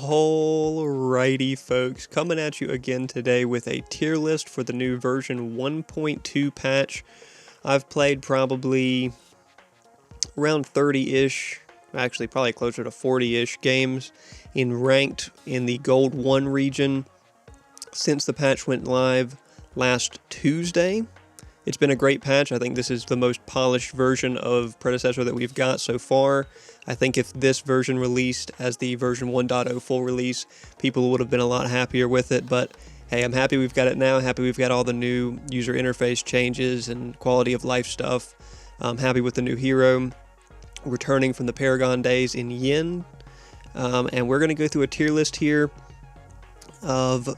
Alrighty folks, coming at you again today with a tier list for the new version 1.2 patch. I've played probably around 30-ish, actually probably closer to 40-ish games in ranked in the Gold 1 region since the patch went live last Tuesday. It's been a great patch. I think this is the most polished version of Predecessor that we've got so far. I think if this version released as the version 1.0 full release, people would have been a lot happier with it. But hey, I'm happy we've got it now. Happy we've got all the new user interface changes and quality of life stuff. I'm happy with the new hero returning from the Paragon days in Yin. And we're going to go through a tier list here of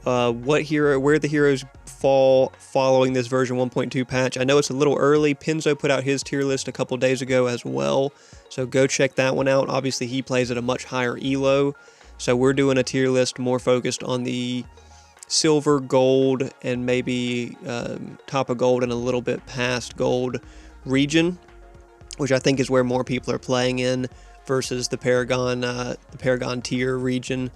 where the heroes fall following this version 1.2 patch. I know it's a little early. Pinzo put out his tier list a couple days ago as well, so go check that one out. Obviously he plays at a much higher elo, so we're doing a tier list more focused on the silver, gold, and maybe top of gold and a little bit past gold region, which I think is where more people are playing in versus the Paragon tier region,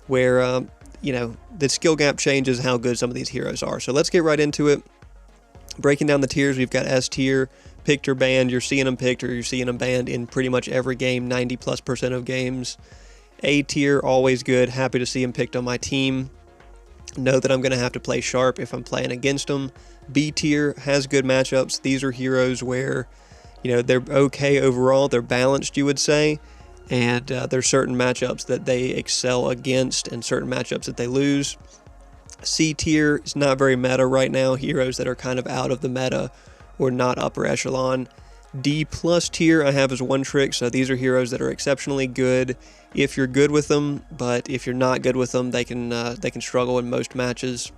where you know, the skill gap changes how good some of these heroes are. So let's get right into it. Breaking down the tiers, we've got S tier, picked or banned. You're seeing them picked or you're seeing them banned in pretty much every game, 90+% of games. A tier, always good. Happy to see them picked on my team. Know that I'm going to have to play sharp if I'm playing against them. B tier has good matchups. These are heroes where, you know, they're okay overall. They're balanced, you would say. And there's certain matchups that they excel against and certain matchups that they lose. C tier is not very meta right now. Heroes that are kind of out of the meta or not upper echelon. D plus tier I have as one trick. So these are heroes that are exceptionally good if you're good with them, but if you're not good with them, they can struggle in most matches.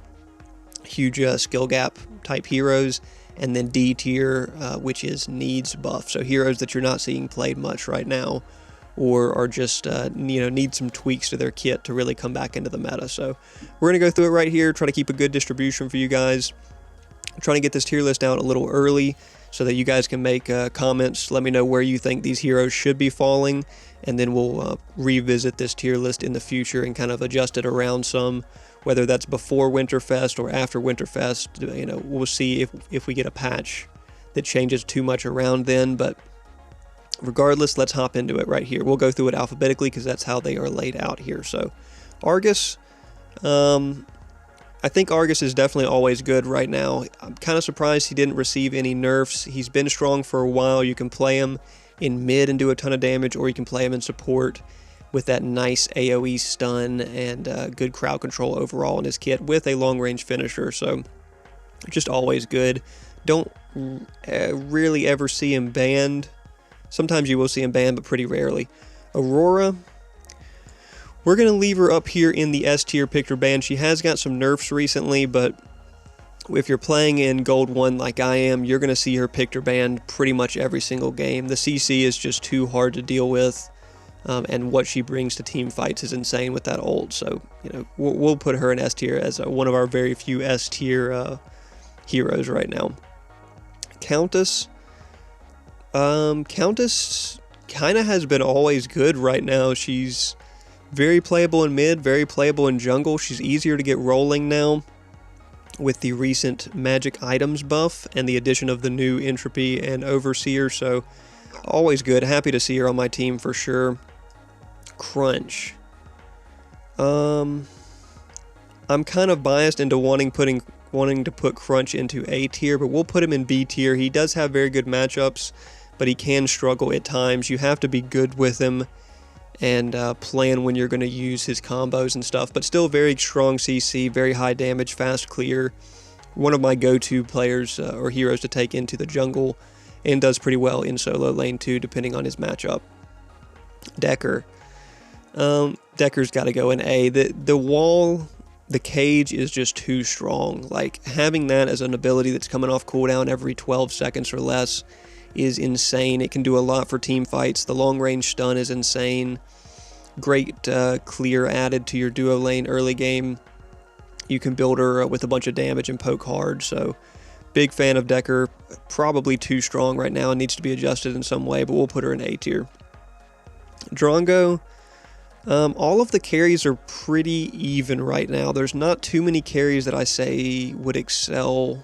Huge skill gap type heroes. And then D tier, which is needs buff. So heroes that you're not seeing played much right now, or are just, need some tweaks to their kit to really come back into the meta. So we're going to go through it right here, try to keep a good distribution for you guys. I'm trying to get this tier list out a little early so that you guys can make comments. Let me know where you think these heroes should be falling, and then we'll revisit this tier list in the future and kind of adjust it around some, whether that's before Winterfest or after Winterfest. You know, we'll see if we get a patch that changes too much around then, but regardless, let's hop into it right here. We'll go through it alphabetically because that's how they are laid out here. So, Argus, I think Argus is definitely always good right now. I'm kind of surprised he didn't receive any nerfs. He's been strong for a while. You can play him in mid and do a ton of damage, or you can play him in support with that nice AoE stun and good crowd control overall in his kit with a long-range finisher. So, just always good. Don't really ever see him banned. Sometimes you will see him banned, but pretty rarely. Aurora, we're going to leave her up here in the S tier picked or banned. She has got some nerfs recently, but if you're playing in Gold 1 like I am, you're going to see her picked or banned pretty much every single game. The CC is just too hard to deal with, and what she brings to team fights is insane with that ult. So, you know, we'll put her in S tier as one of our very few S tier heroes right now. Countess. Countess kind of has been always good right now. She's very playable in mid, very playable in jungle. She's easier to get rolling now with the recent magic items buff and the addition of the new Entropy and Overseer, so always good. Happy to see her on my team for sure. Crunch. I'm kind of biased into wanting to put Crunch into A tier, but we'll put him in B tier. He does have very good matchups, but he can struggle at times. You have to be good with him and plan when you're going to use his combos and stuff, but still very strong CC, very high damage, fast clear. One of my go-to players or heroes to take into the jungle, and does pretty well in solo lane too, depending on his matchup. Decker. Decker's got to go in A. The wall, the cage is just too strong. Like, having that as an ability that's coming off cooldown every 12 seconds or less is insane. It can do a lot for team fights. The long range stun is insane. Great clear added to your duo lane early game. You can build her with a bunch of damage and poke hard. So big fan of Decker. Probably too strong right now and needs to be adjusted in some way, but we'll put her in A tier. Drongo, All of the carries are pretty even right now. There's not too many carries that I say would excel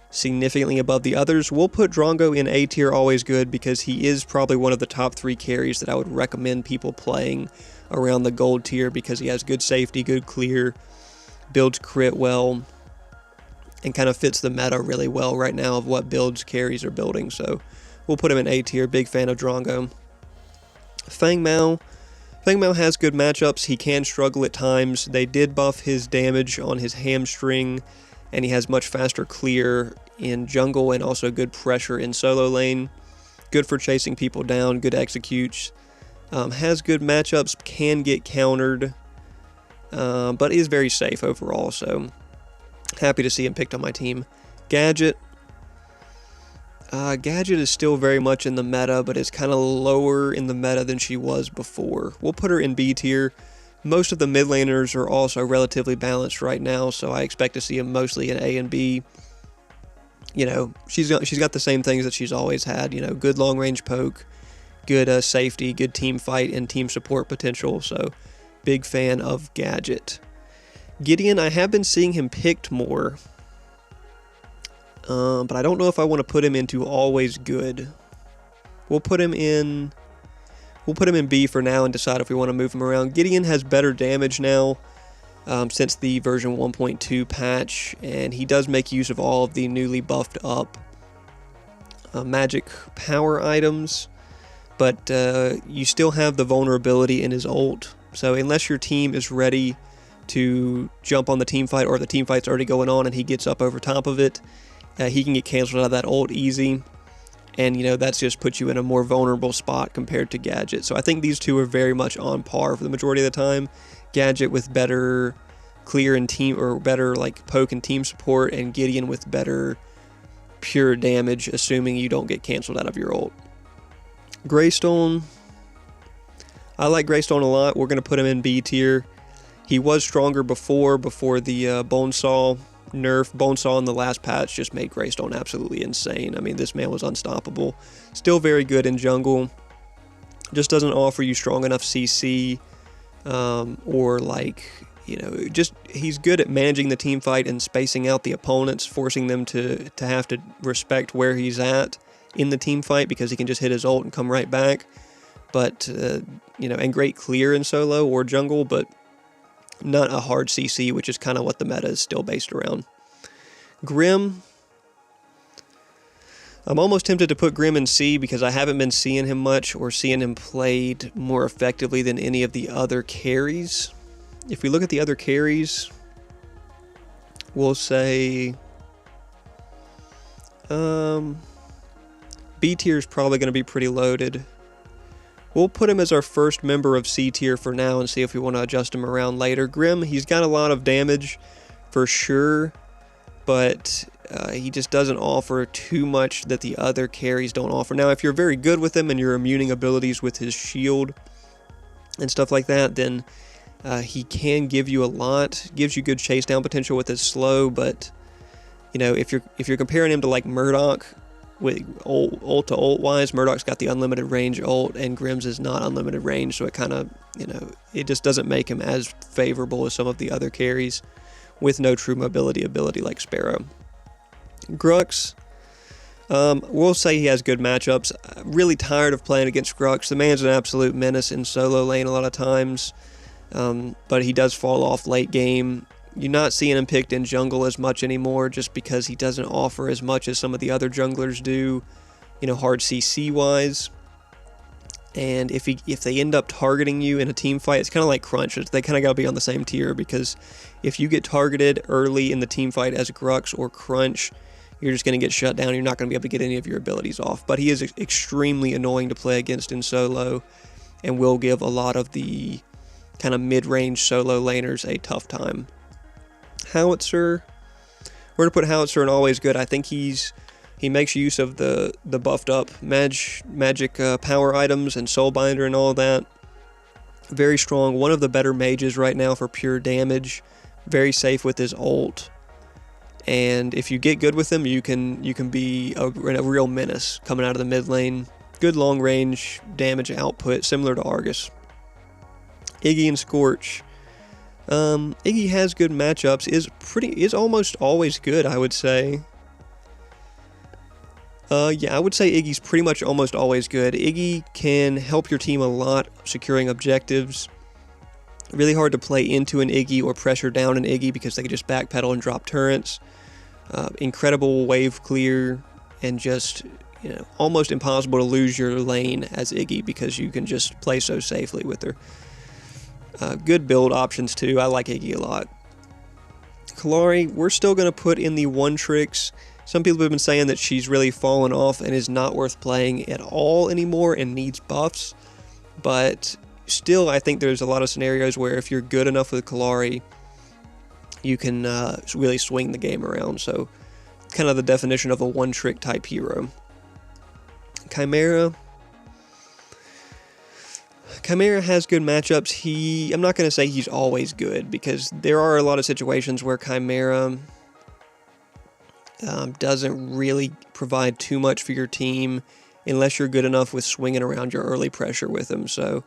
significantly above the others. We'll put Drongo in A tier, always good, because he is probably one of the top 3 carries that I would recommend people playing around the gold tier, because he has good safety, good clear, builds crit well, and kind of fits the meta really well right now of what builds carries are building. So we'll put him in A tier. Big fan of Drongo. Fang Mao has good matchups. He can struggle at times. They did buff his damage on his hamstring, and he has much faster clear in jungle and also good pressure in solo lane. Good for chasing people down, good executes. Has good matchups, can get countered, but is very safe overall, so happy to see him picked on my team. Gadget. Gadget is still very much in the meta, but is kind of lower in the meta than she was before. We'll put her in B tier. Most of the mid laners are also relatively balanced right now, so I expect to see them mostly in A and B. You know, she's got the same things that she's always had. You know, good long range poke, good safety, good team fight, and team support potential. So, big fan of Gadget. Gideon, I have been seeing him picked more. But I don't know if I want to put him into always good. We'll put him in B for now and decide if we want to move him around. Gideon has better damage now since the version 1.2 patch, and he does make use of all of the newly buffed up magic power items, but you still have the vulnerability in his ult. So unless your team is ready to jump on the team fight, or the team fight's already going on and he gets up over top of it, he can get canceled out of that ult easy, and you know, that's just puts you in a more vulnerable spot compared to Gadget. So I think these two are very much on par for the majority of the time. Gadget with better clear and team, or better like poke and team support, and Gideon with better pure damage, assuming you don't get canceled out of your ult. Greystone, I like Greystone a lot. We're going to put him in B tier. He was stronger before the Bonesaw nerf. Bonesaw in the last patch just made Greystone absolutely insane. I mean, this man was unstoppable. Still very good in jungle. Just doesn't offer you strong enough CC, or like, you know, just he's good at managing the team fight and spacing out the opponents, forcing them to have to respect where he's at in the team fight, because he can just hit his ult and come right back. But you know, and great clear in solo or jungle, but not a hard CC, which is kind of what the meta is still based around. Grim, I'm almost tempted to put Grim in C, because I haven't been seeing him much or seeing him played more effectively than any of the other carries. If we look at the other carries, we'll say B tier is probably going to be pretty loaded. We'll put him as our first member of C tier for now and see if we want to adjust him around later. Grim, he's got a lot of damage for sure, but he just doesn't offer too much that the other carries don't offer. Now, if you're very good with him and you're immuning abilities with his shield and stuff like that, then he can give you a lot. Gives you good chase down potential with his slow, but you know, if you're comparing him to like Murdoch, with ult to ult wise, Murdoch's got the unlimited range ult, and Grim's is not unlimited range, so it kind of, you know, it just doesn't make him as favorable as some of the other carries with no true mobility ability like Sparrow. Grux, we'll say he has good matchups. Really tired of playing against Grux. The man's an absolute menace in solo lane a lot of times, but he does fall off late game. You're not seeing him picked in jungle as much anymore, just because he doesn't offer as much as some of the other junglers do, you know, hard CC wise. And if they end up targeting you in a team fight, it's kind of like Crunch. They kind of got to be on the same tier, because if you get targeted early in the team fight as Grux or Crunch, you're just going to get shut down. You're not going to be able to get any of your abilities off. But he is extremely annoying to play against in solo, and will give a lot of the kind of mid-range solo laners a tough time. Howitzer, we're going to put Howitzer in always good. I think he makes use of the buffed up magic power items and Soulbinder and all that. Very strong. One of the better mages right now for pure damage. Very safe with his ult. And if you get good with him, you can be a real menace coming out of the mid lane. Good long range damage output, similar to Argus. Iggy and Scorch. Iggy has good matchups, is almost always good, I would say. Yeah, I would say Iggy's pretty much almost always good. Iggy can help your team a lot securing objectives. Really hard to play into an Iggy or pressure down an Iggy because they can just backpedal and drop turrets. Incredible wave clear, and just, almost impossible to lose your lane as Iggy because you can just play so safely with her. Good build options too. I like Iggy a lot. Kallari, we're still going to put in the one tricks. Some people have been saying that she's really fallen off and is not worth playing at all anymore and needs buffs. But still, I think there's a lot of scenarios where if you're good enough with Kallari, you can really swing the game around. So, kind of the definition of a one-trick type hero. Chimera has good matchups. I'm not going to say he's always good, because there are a lot of situations where Chimera doesn't really provide too much for your team unless you're good enough with swinging around your early pressure with him. So,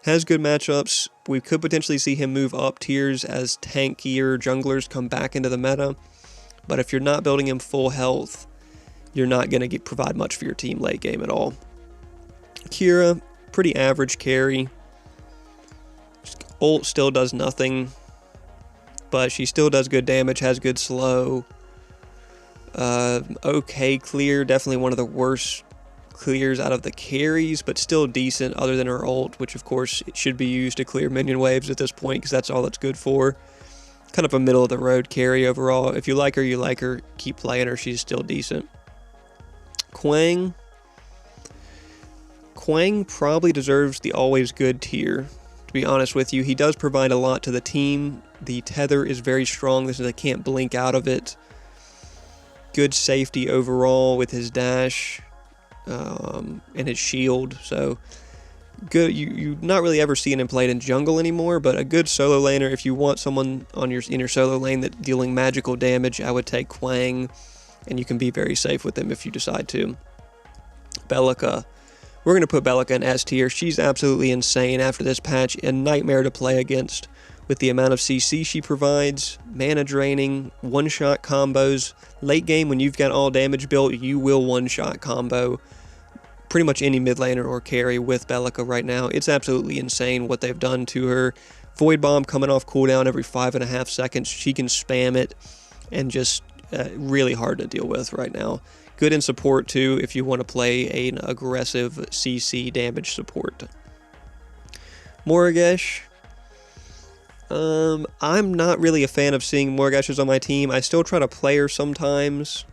has good matchups. We could potentially see him move up tiers as tankier junglers come back into the meta. But if you're not building him full health, you're not going to provide much for your team late game at all. Kira, pretty average carry. Ult still does nothing, but she still does good damage, has good slow. Okay clear, definitely one of the worst clears out of the carries, but still decent other than her ult, which of course it should be used to clear minion waves at this point because that's all it's good for. Kind of a middle of the road carry overall. If you like her, you like her. Keep playing her, she's still decent. Quang probably deserves the always good tier, to be honest with you. He does provide a lot to the team. The tether is very strong. They can't blink out of it. Good safety overall with his dash and his shield. So good. You not really ever seeing him played in jungle anymore, but a good solo laner. If you want someone in your solo lane that's dealing magical damage, I would take Quang, and you can be very safe with him if you decide to. Belica. We're going to put Belica in S tier. She's absolutely insane after this patch. A nightmare to play against with the amount of CC she provides. Mana draining, one-shot combos. Late game, when you've got all damage built, you will one-shot combo pretty much any mid laner or carry with Belica right now. It's absolutely insane what they've done to her. Void Bomb coming off cooldown every 5.5 seconds. She can spam it, and just really hard to deal with right now. Good in support too if you want to play an aggressive CC damage support. Morigesh. I'm not really a fan of seeing Morigeshes on my team. I still try to play her sometimes,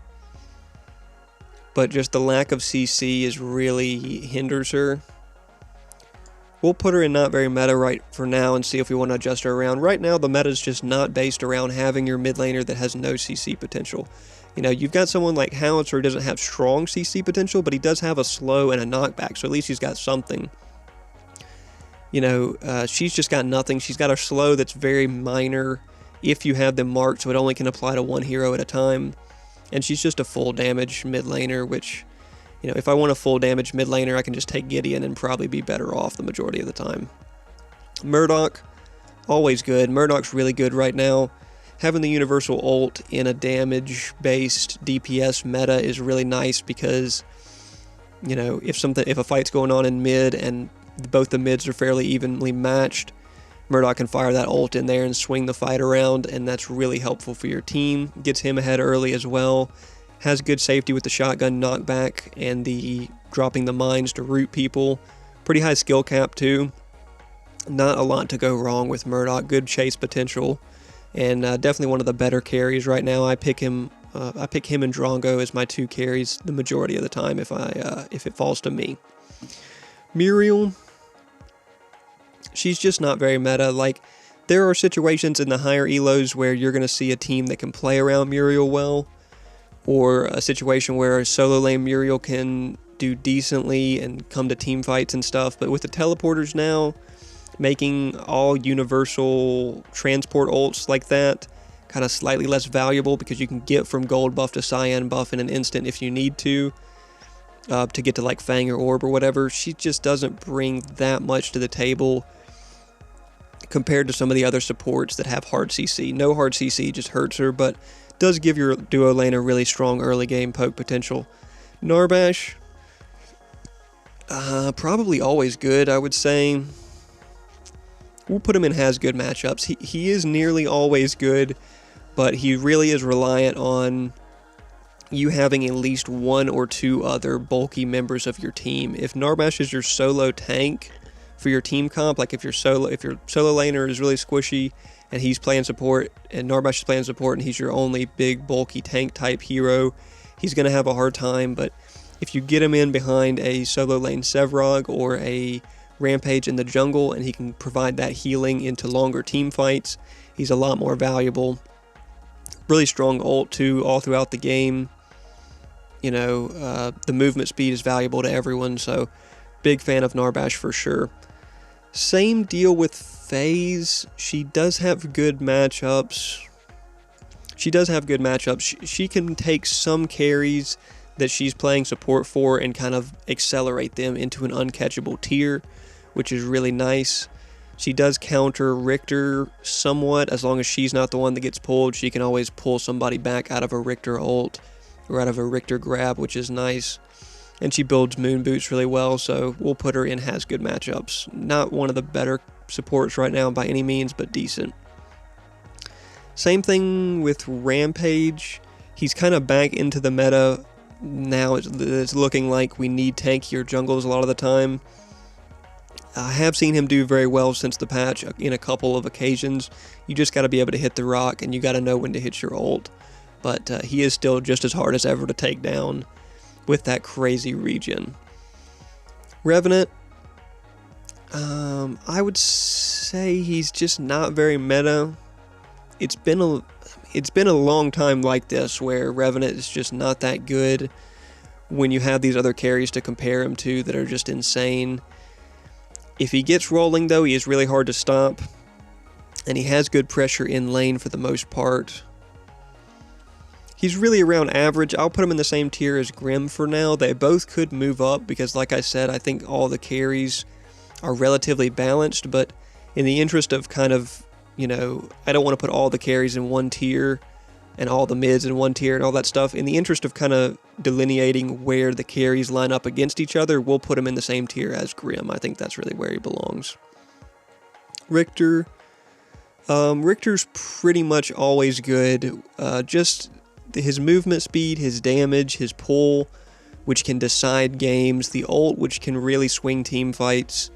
but just the lack of CC really hinders her. We'll put her in not very meta right for now and see if we want to adjust her around. Right now, the meta is just not based around having your mid laner that has no CC potential. You've got someone like Howitzer who doesn't have strong CC potential, but he does have a slow and a knockback, so at least he's got something. She's just got nothing. She's got a slow that's very minor if you have them marked, so it only can apply to one hero at a time. And she's just a full damage mid laner, which, if I want a full damage mid laner, I can just take Gideon and probably be better off the majority of the time. Murdoch, always good. Murdoch's really good right now. Having the universal ult in a damage-based DPS meta is really nice because, if a fight's going on in mid and both the mids are fairly evenly matched, Murdoch can fire that ult in there and swing the fight around, and that's really helpful for your team. Gets him ahead early as well. Has good safety with the shotgun knockback and the dropping the mines to root people. Pretty high skill cap too. Not a lot to go wrong with Murdoch. Good chase potential, and definitely one of the better carries right now. I pick him and Drongo as my two carries the majority of the time if it falls to me. Muriel. She's just not very meta. There are situations in the higher elos where you're going to see a team that can play around Muriel well, or a situation where a solo lane Muriel can do decently and come to team fights and stuff. But with the teleporters now, making all universal transport ults like that kind of slightly less valuable because you can get from gold buff to cyan buff in an instant if you need to get to Fang or Orb or whatever. She just doesn't bring that much to the table compared to some of the other supports that have hard CC. No hard CC just hurts her, but does give your duo lane a really strong early game poke potential. Narbash, probably always good, I would say. We'll put him in has good matchups. He is nearly always good, but he really is reliant on you having at least one or two other bulky members of your team. If Narbash is your solo tank for your team comp, like if your solo laner is really squishy and he's playing support and Narbash is playing support and he's your only big bulky tank type hero, he's going to have a hard time. But if you get him in behind a solo lane Sevrog or a Rampage in the jungle and he can provide that healing into longer team fights, he's a lot more valuable. Really strong ult too all throughout the game. You know, the movement speed is valuable to everyone, so big fan of Narbash for sure. Same deal with FaZe. She does have good matchups. She can take some carries that she's playing support for and kind of accelerate them into an uncatchable tier, which is really nice. She does counter Richter somewhat. As long as she's not the one that gets pulled, she can always pull somebody back out of a Richter ult or out of a Richter grab, which is nice. And she builds moon boots really well, so we'll put her in has good matchups. Not one of the better supports right now by any means, but decent. Same thing with Rampage. He's kind of back into the meta now. It's looking like we need tankier jungles a lot of the time. I have seen him do very well since the patch in a couple of occasions. You just got to be able to hit the rock and you got to know when to hit your ult. But he is still just as hard as ever to take down with that crazy regen. Revenant, I would say he's just not very meta. It's been a long time like this where Revenant is just not that good when you have these other carries to compare him to that are just insane. If he gets rolling though, he is really hard to stop, and he has good pressure in lane for the most part. He's really around average. I'll put him in the same tier as Grim for now. They both could move up because, like I said, I think all the carries are relatively balanced, but in the interest of kind of, you know, I don't want to put all the carries in one tier and all the mids in one tier and all that stuff. In the interest of kind of delineating where the carries line up against each other, we'll put him in the same tier as Grim. I think that's really where he belongs. Richter. Richter's pretty much always good. Just his movement speed, his damage, his pull, which can decide games, the ult, which can really swing team fights.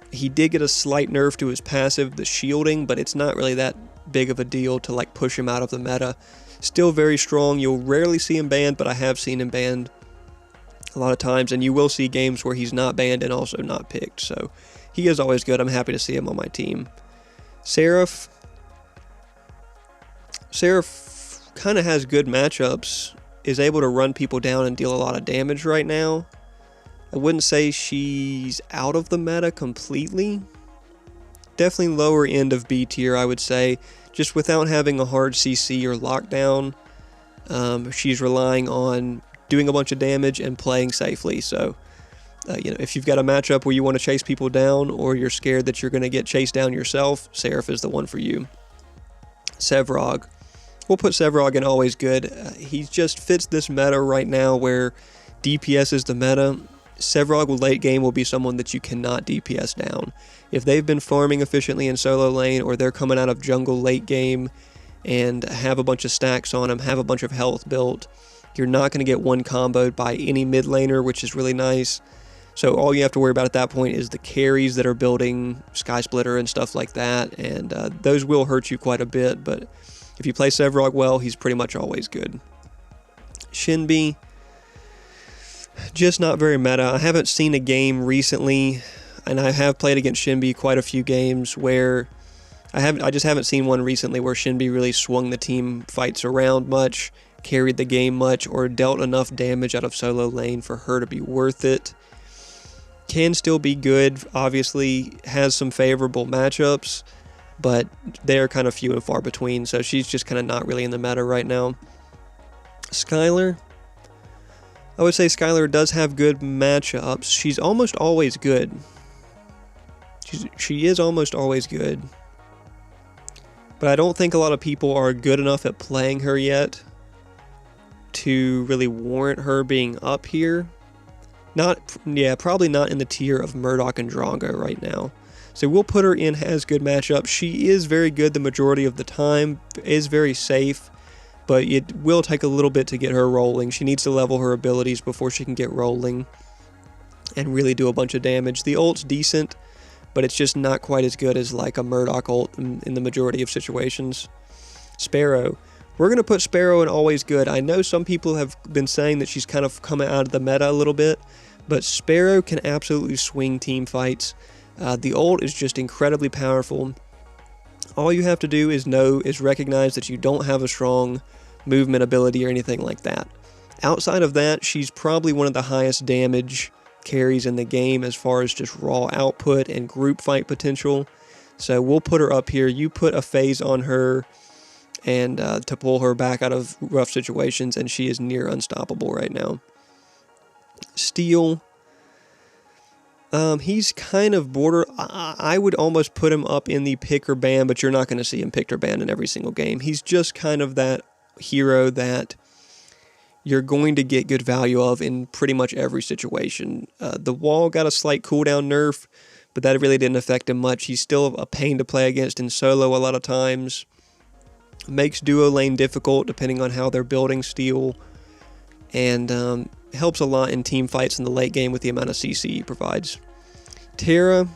He did get a slight nerf to his passive, the shielding, but it's not really that big of a deal to like push him out of the meta. Still very strong. You'll rarely see him banned, but I have seen him banned a lot of times, and you will see games where he's not banned and also not picked, so he is always good. I'm happy to see him on my team. Seraph kind of has good matchups, is able to run people down and deal a lot of damage right now. I wouldn't say she's out of the meta completely. Definitely lower end of B tier, I would say. Just without having a hard CC or lockdown, she's relying on doing a bunch of damage and playing safely. So, you know, if you've got a matchup where you want to chase people down or you're scared that you're going to get chased down yourself, Seraph is the one for you. Sevrog. We'll put Sevrog in always good. He just fits this meta right now where DPS is the meta. Sevrog late game will be someone that you cannot DPS down. If they've been farming efficiently in solo lane or they're coming out of jungle late game and have a bunch of stacks on them, have a bunch of health built, you're not going to get one comboed by any mid laner, which is really nice. So all you have to worry about at that point is the carries that are building Sky Splitter and stuff like that, and those will hurt you quite a bit, but if you play Sevrog well, he's pretty much always good. Shinbi, just not very meta. I haven't seen a game recently, and I have played against Shinbi quite a few games where I just haven't seen one recently where Shinbi really swung the team fights around much, carried the game much, or dealt enough damage out of solo lane for her to be worth it. Can still be good, obviously has some favorable matchups, but they're kind of few and far between, so she's just kind of not really in the meta right now. Skylar, I would say Skylar does have good matchups. She's almost always good. She is almost always good. But I don't think a lot of people are good enough at playing her yet to really warrant her being up here. Probably not in the tier of Murdoch and Drago right now. So we'll put her in has good matchup. She is very good the majority of the time, is very safe, but it will take a little bit to get her rolling. She needs to level her abilities before she can get rolling and really do a bunch of damage. The ult's decent, but it's just not quite as good as like a Murdoch ult in the majority of situations. Sparrow. We're going to put Sparrow in always good. I know some people have been saying that she's kind of coming out of the meta a little bit, but Sparrow can absolutely swing team fights. The ult is just incredibly powerful. All you have to do is recognize that you don't have a strong movement ability or anything like that. Outside of that, she's probably one of the highest damage carries in the game as far as just raw output and group fight potential. So we'll put her up here. You put a phase on her and to pull her back out of rough situations, and she is near unstoppable right now. Steel. He's kind of border. I would almost put him up in the pick or ban, but you're not going to see him picked or banned in every single game. He's just kind of that hero that you're going to get good value of in pretty much every situation. The wall got a slight cooldown nerf, but that really didn't affect him much. He's still a pain to play against in solo a lot of times. Makes duo lane difficult depending on how they're building Steel, and helps a lot in team fights in the late game with the amount of CC he provides. Terra,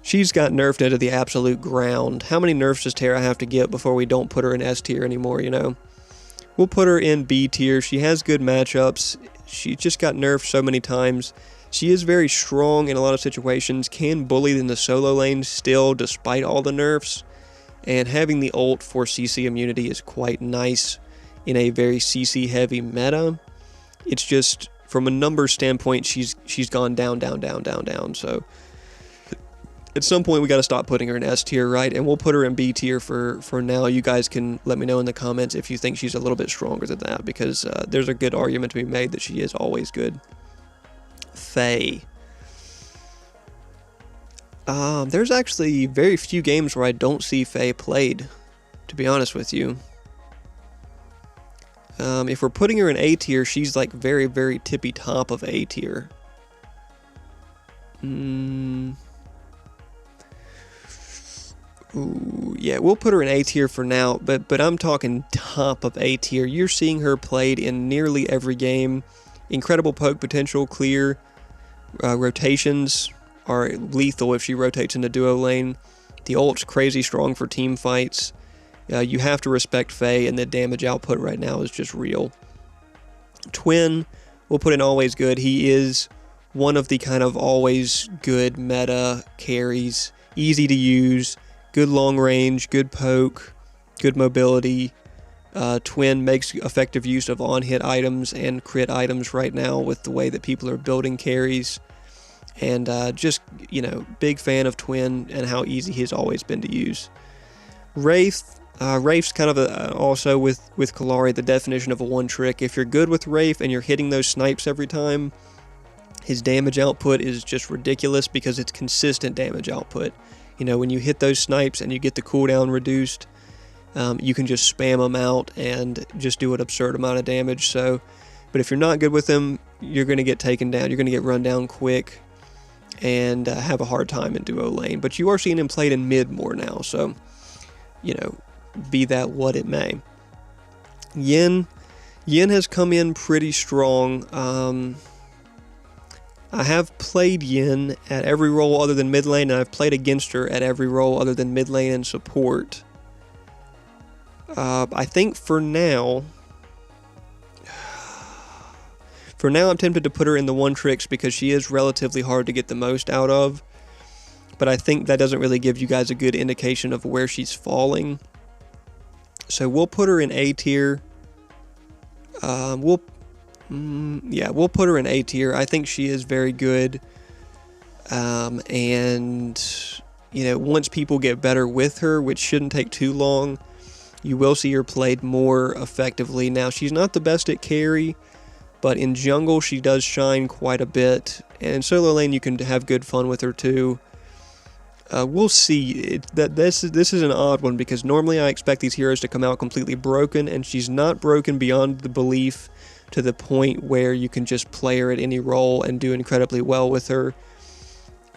she's got nerfed into the absolute ground. How many nerfs does Terra have to get before we don't put her in S tier anymore, you know? We'll put her in B tier. She has good matchups. She just got nerfed so many times. She is very strong in a lot of situations, can bully in the solo lane still despite all the nerfs, and having the ult for CC immunity is quite nice in a very CC heavy meta. It's just from a numbers standpoint, she's gone down. So at some point we got to stop putting her in S tier, right? And we'll put her in B tier for now. You guys can let me know in the comments if you think she's a little bit stronger than that, because there's a good argument to be made that she is always good. Faye. There's actually very few games where I don't see Faye played, to be honest with you. If we're putting her in A tier, she's like very, very tippy top of A tier. Ooh, yeah, we'll put her in A tier for now, but I'm talking top of A tier. You're seeing her played in nearly every game. Incredible poke potential, clear. Rotations are lethal if she rotates into duo lane. The ult's crazy strong for team fights. You have to respect Faye, and the damage output right now is just real. Twin, we'll put in always good. He is one of the kind of always good meta carries. Easy to use, good long range, good poke, good mobility. Twin makes effective use of on-hit items and crit items right now with the way that people are building carries. And just, you know, big fan of Twin and how easy he's always been to use. Wraith. Wraith's kind of also with Kalari the definition of a one trick. If you're good with Wraith and you're hitting those snipes every time, his damage output is just ridiculous because it's consistent damage output. You know, when you hit those snipes and you get the cooldown reduced, you can just spam them out and just do an absurd amount of damage. So, but if you're not good with him, you're going to get taken down. You're going to get run down quick and have a hard time in duo lane. But you are seeing him played in mid more now, so, you know, be that what it may. Yin has come in pretty strong. I have played Yin at every role other than mid lane, and I've played against her at every role other than mid lane and support. I think for now I'm tempted to put her in the one tricks because she is relatively hard to get the most out of. But I think that doesn't really give you guys a good indication of where she's falling. So we'll put her in A tier. We'll put her in A tier. I think she is very good. And, you know, once people get better with her, which shouldn't take too long, you will see her played more effectively. Now, she's not the best at carry, but in jungle, she does shine quite a bit. And solo lane, you can have good fun with her too. We'll see. This is an odd one because normally I expect these heroes to come out completely broken, and she's not broken beyond the belief to the point where you can just play her at any role and do incredibly well with her.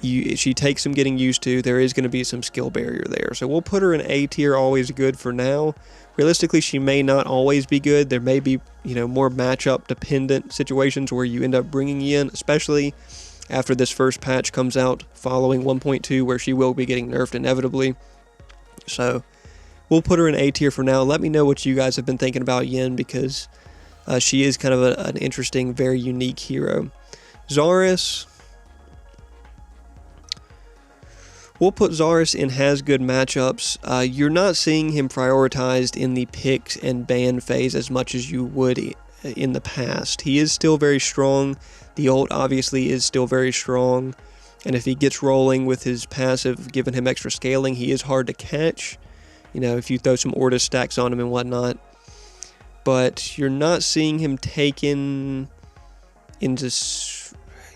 She takes some getting used to. There is going to be some skill barrier there. So we'll put her in A tier, always good for now. Realistically, she may not always be good. There may be, more matchup dependent situations where you end up bringing in, especially after this first patch comes out following 1.2, where she will be getting nerfed inevitably. So we'll put her in A tier for now. Let me know what you guys have been thinking about Yin, because she is kind of an interesting, very unique hero. Zarus. We'll put Zarus in has good matchups. You're not seeing him prioritized in the picks and ban phase as much as you would in the past. He is still very strong. The ult obviously is still very strong. And if he gets rolling with his passive, giving him extra scaling, he is hard to catch. If you throw some Ortis stacks on him and whatnot. But you're not seeing him taken into...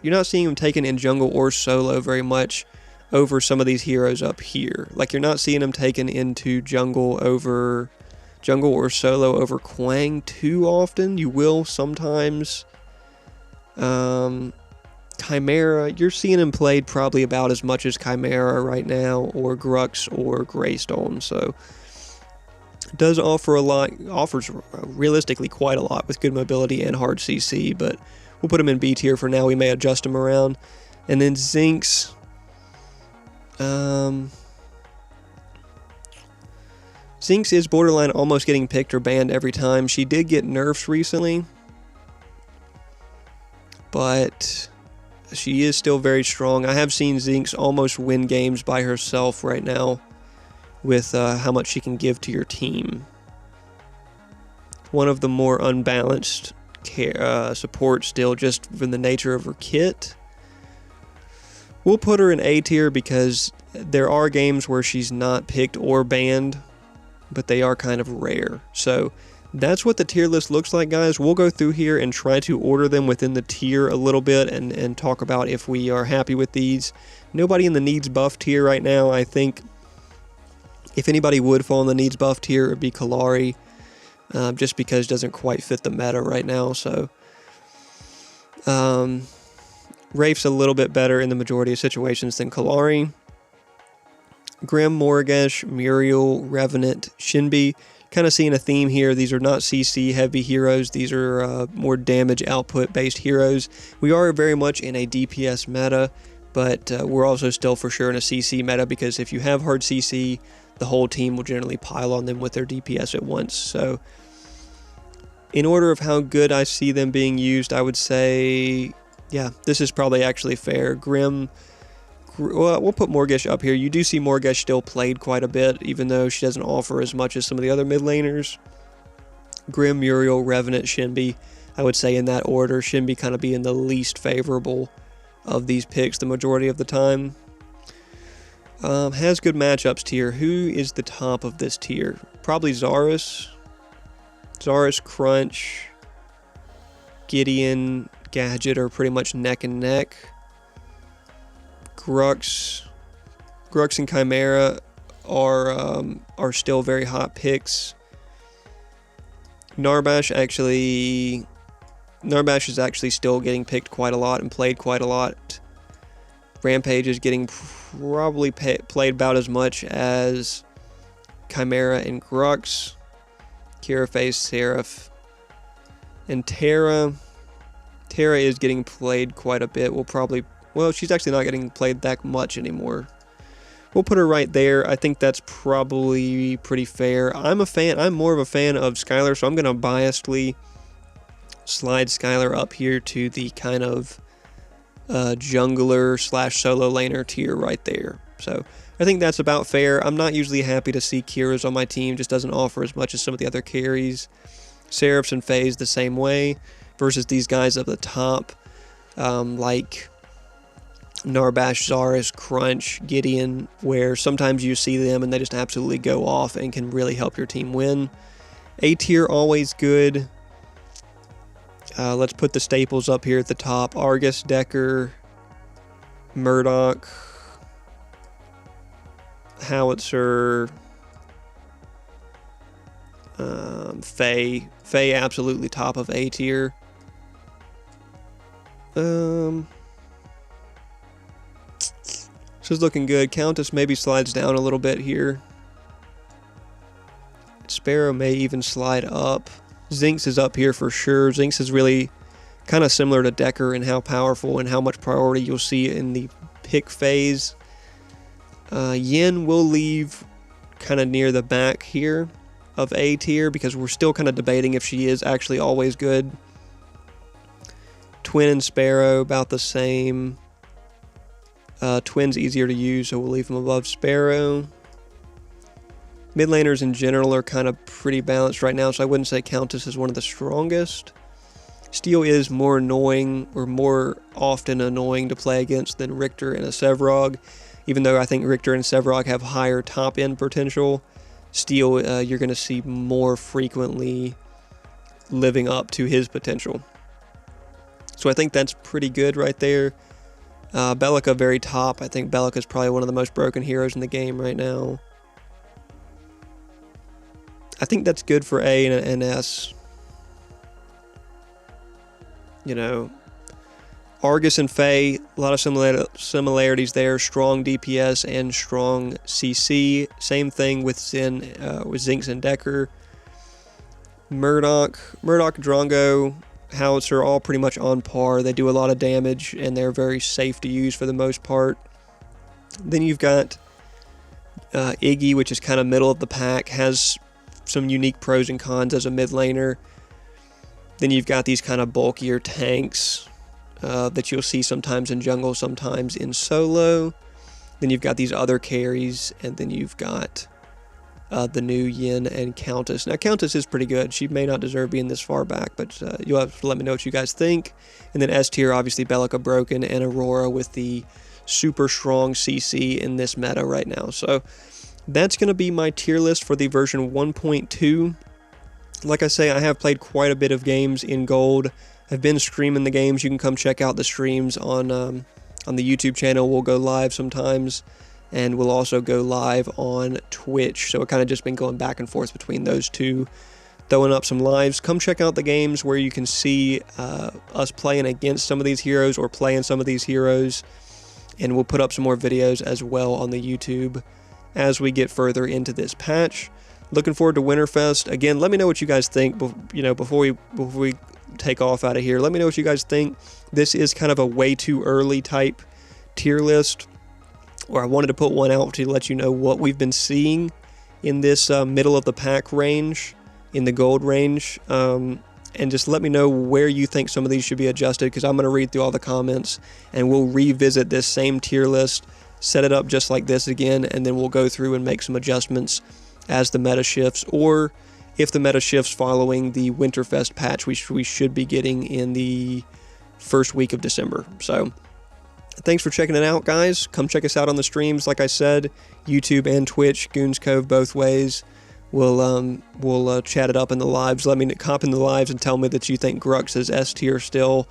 You're not seeing him taken in jungle or solo very much over some of these heroes up here. Like, you're not seeing him taken into jungle or solo over Quang too often. You will sometimes. Chimera, you're seeing him played probably about as much as Chimera right now, or Grux or Greystone. So it does offer a lot, offers realistically quite a lot with good mobility and hard CC, but we'll put him in B tier for now. We may adjust him around. And then Zinx. Zinx is borderline almost getting picked or banned every time. She did get nerfs recently, but she is still very strong. I have seen Zinx almost win games by herself right now with how much she can give to your team. One of the more unbalanced support still, just from the nature of her kit. We'll put her in A tier because there are games where she's not picked or banned, but they are kind of rare. So that's what the tier list looks like, guys. We'll go through here and try to order them within the tier a little bit and talk about if we are happy with these. Nobody in the needs buff tier right now. I think if anybody would fall in the needs buff tier, it would be Kalari, just because it doesn't quite fit the meta right now. So Wraith's a little bit better in the majority of situations than Kalari. Grim, Morgesh, Muriel, Revenant, Shinbi. Kind of seeing a theme here. These are not CC heavy heroes. These are more damage output based heroes. We are very much in a DPS meta, but we're also still for sure in a CC meta, because if you have hard CC, the whole team will generally pile on them with their DPS at once. So in order of how good I see them being used, I would say, yeah, this is probably actually fair. Grim, well, we'll put Morgesh up here. You do see Morgesh still played quite a bit, even though she doesn't offer as much as some of the other mid laners. Grim, Muriel, Revenant, Shinbi, I would say in that order. Shinbi kind of being the least favorable of these picks the majority of the time. Has good matchups tier. Who is the top of this tier? Probably Zarus. Zarus, Crunch, Gideon, Gadget are pretty much neck and neck. Grux and Chimera are still very hot picks. Narbash is actually still getting picked quite a lot and played quite a lot. Rampage is getting probably played about as much as Chimera and Grux. Kiraphase, Seraph, and Terra. Terra is getting played quite a bit. Well, she's actually not getting played that much anymore. We'll put her right there. I think that's probably pretty fair. I'm more of a fan of Skylar, so I'm going to biasedly slide Skylar up here to the kind of jungler / solo laner tier right there. So I think that's about fair. I'm not usually happy to see Kira's on my team. Just doesn't offer as much as some of the other carries. Seraphs and Phase the same way, versus these guys up the top, like Narbash, Zarus, Crunch, Gideon, where sometimes you see them and they just absolutely go off and can really help your team win. A tier, always good. Let's put the staples up here at the top. Argus, Decker, Murdoch, Howitzer, Faye absolutely top of A tier. This is looking good. Countess maybe slides down a little bit here. Sparrow may even slide up. Zinx is up here for sure. Zinx is really kind of similar to Decker in how powerful and how much priority you'll see in the pick phase. Yin will leave kind of near the back here of A tier because we're still kind of debating if she is actually always good. Twin and Sparrow about the same. Twin's easier to use, so we'll leave them above Sparrow. Mid laners in general are kind of pretty balanced right now, so I wouldn't say Countess is one of the strongest. Steel is more annoying, or more often annoying to play against than Richter and a Sevrog. Even though I think Richter and Sevrog have higher top end potential, Steel you're going to see more frequently living up to his potential. So I think that's pretty good right there. Bellica very top. I think Bellica is probably one of the most broken heroes in the game right now. I think that's good for A and S. You know, Argus and Faye, a lot of similarities there. Strong DPS and strong CC. Same thing with Zinx and Decker. Murdoch, Drongo, Howitzer, all pretty much on par. They do a lot of damage, and they're very safe to use for the most part. Then you've got Iggy, which is kind of middle of the pack, has some unique pros and cons as a mid laner. Then you've got these kind of bulkier tanks that you'll see sometimes in jungle, sometimes in solo. Then you've got these other carries, and then you've got the new Yin and Countess. Now, Countess is pretty good. She may not deserve being this far back, but you'll have to let me know what you guys think. And then S tier, obviously Bellica broken, and Aurora with the super strong CC in this meta right now. So that's going to be my tier list for the version 1.2. Like I say, I have played quite a bit of games in Gold. I've been streaming the games. You can come check out the streams on the YouTube channel. We'll go live sometimes, and we'll also go live on Twitch. So it kind of just been going back and forth between those two, throwing up some lives. Come check out the games where you can see us playing against some of these heroes or playing some of these heroes, and we'll put up some more videos as well on the YouTube as we get further into this patch. Looking forward to Winterfest. Again, let me know what you guys think. You know, before we take off out of here, let me know what you guys think. This is kind of a way too early type tier list, where I wanted to put one out to let you know what we've been seeing in this middle of the pack range, in the gold range, and just let me know where you think some of these should be adjusted, because I'm going to read through all the comments, and we'll revisit this same tier list, set it up just like this again, and then we'll go through and make some adjustments as the meta shifts, or if the meta shifts following the Winterfest patch we should be getting in the first week of December. So thanks for checking it out, guys. Come check us out on the streams. Like I said, YouTube and Twitch, Goons Cove both ways. We'll chat it up in the lives. Let me cop in the lives and tell me that you think Grux is S tier still,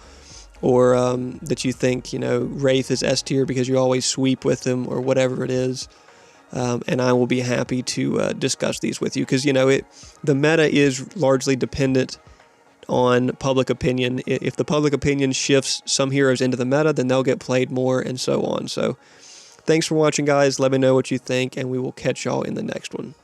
or that you think, you know, Wraith is S tier because you always sweep with them, or whatever it is. And I will be happy to discuss these with you, because, you know, the meta is largely dependent on public opinion. If the public opinion shifts some heroes into the meta, then they'll get played more, and so on. So thanks for watching, guys. Let me know what you think, and we will catch y'all in the next one.